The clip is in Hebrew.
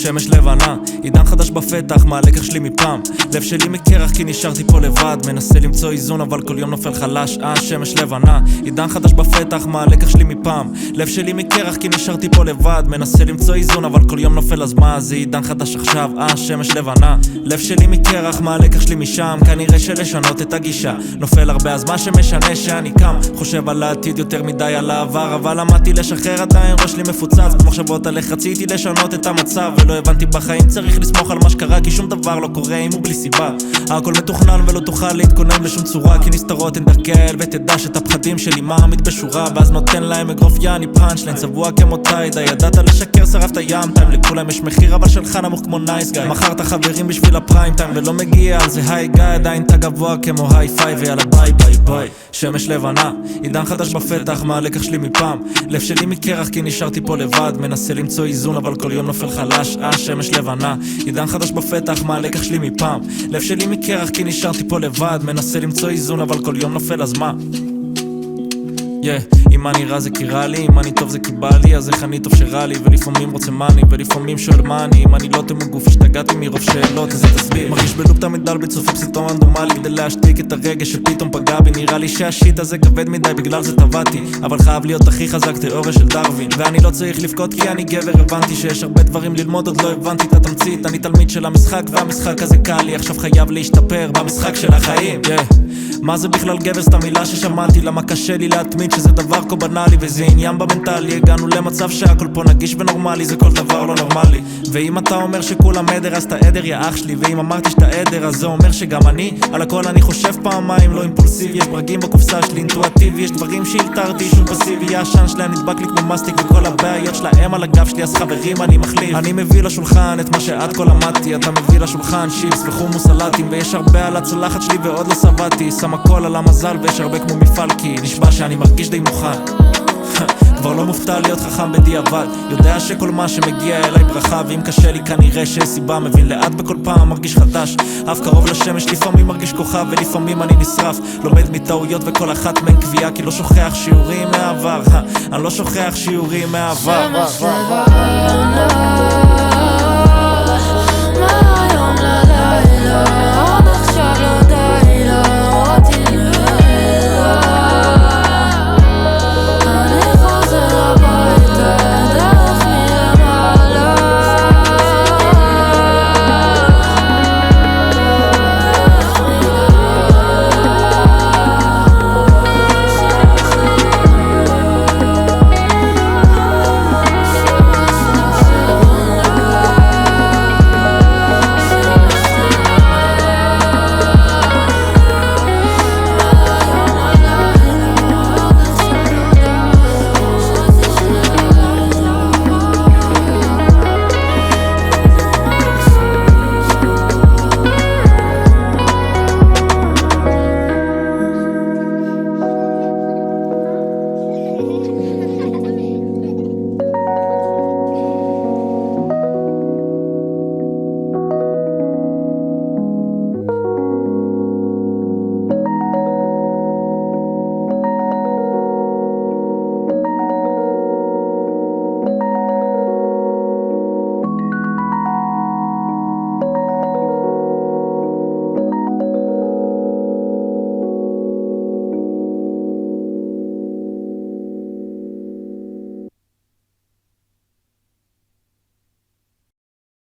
שמש לבנה, עידן חדש בפתח, מה הלקח שלי מפעם? לב שלי מקרח כי נשארתי פה לבד, מנסה למצוא איזון אבל כל יום נופל חלש. שמש לבנה, עידן חדש בפתח, מה הלקח שלי מפעם? לב שלי מקרח כי נשארתי פה לבד, מנסה למצוא איזון אבל כל יום נופל, אז מה? זה עידן חדש עכשיו, שמש לבנה. לב שלי מקרח, מה הלקח שלי משם? כנראה שלשנות את הגישה נופל הרבה, אז מה שמשנה שאני קם חושב על העתיד יותר מדי על העבר, אבל למדתי לשחרר, עדיין ראש לי מפוצץ במחשבות על איך רציתי לשנות את המצב, ולא הבנתי בחיים צריך לסמוך על מה שקרה, כי שום דבר לא קורה אם הוא בלי סיבה. הכל מתוכנן ולא תוכל להתכונן לשום צורה, כי נסתרות אין דרכי האל, ותדע שאת הפחדים שלי מעמיד בשורה, ואז נותן להם אגרוף יעני פאנצ'ליין צבוע כמו טיידה. ידעת לשקר, שרפת ים טיים, לכולם יש מחיר אבל שלך נמוך כמו נייס גאי. מכרת חברים בשביל הפריים טיים ולא מגיע על זה היי גאי, עדיין אתה גבוה כמו היי פייב ויאללה ביי ביי ביי. שמש לבנה, עידן חדש בפתח, מה הלקח שלי מפעם? לב שלי מקרח כי נשארתי פה לבד, מנסה למצוא איזון אבל כל יום נופל חלש. שמש לבנה, עידן חדש בפתח, מה הלקח שלי מפעם? לב שלי מקרח כי נשארתי פה לבד, מנסה למצוא איזון אבל כל יום נופל, אז מה? אם אני רע זה כי רע לי, אם אני טוב זה כי בא לי, אז איך אני טוב שרע לי? ולפעמים רוצה מאני, ולפעמים שואל מה אני, אם אני לא תמו גוף השתגעתי מרוב שאלות, איזה תסביר. מרגיש בלופ תמיד דל בצופה פסיטום רנדומלי, כדי להשתיק את הרגש שפתאום פגע בי. נראה לי שהשיט הזה כבד מדי, בגלל זה טבעתי, אבל חייב להיות הכי חזק, תיאוריה של דרווין. ואני לא צריך לבכות כי אני גבר, הבנתי שיש הרבה דברים ללמוד, עוד לא הבנתי את התמצית. אני תלמיד של המשחק והמשחק הזה קל לי, עכשיו חייב להשתפר במשחק של החיים. מה זה בכלל גבר? סתם מילה ששמעתי, למה קשה לי להתמיד שזה דבר כה בנאלי, וזה עניין במנטלי. הגענו למצב שהכל פה נגיש ונורמלי, זה כל דבר לא נורמלי. ואם אתה אומר שכולם עדר אז אתה עדר יא אח שלי, ואם אמרתי שאתה עדר אז זה אומר שגם אני על הכל אני חושב פעמיים, לא אימפולסיבי. יש ברגים בקופסה שלי אינטואטיבי, יש דברים שהלתרתי שום פסיבי, ישן שלהם נדבק לי כמו מסטיק, וכל הבעיות שלהם על הגב שלי, אז חברים אני מחליף. אני מביא לשולחן את מה שעד כה למדתי, אתה מביא לשולחן שיפס וחומוס סלטים, ויש הרבה על הצלחת שלי ועוד לא שבעתי, שם הכל על המזל ויש הרבה כמו מפעל, כי נשבע שאני מרגיש די מוכן. כבר לא מופתע להיות חכם בדיעבד, יודע שכל מה שמגיע אליי ברכה, ואם קשה לי כנראה שיש סיבה, מבין לאט בכל פעם מרגיש חדש, אף קרוב לשמש, לפעמים מרגיש כוכב ולפעמים אני נשרף, לומד מטעויות וכל אחת מהן קביעה, כי לא שוכח שיעורים מהעבר, אני לא שוכח שיעורים מהעבר.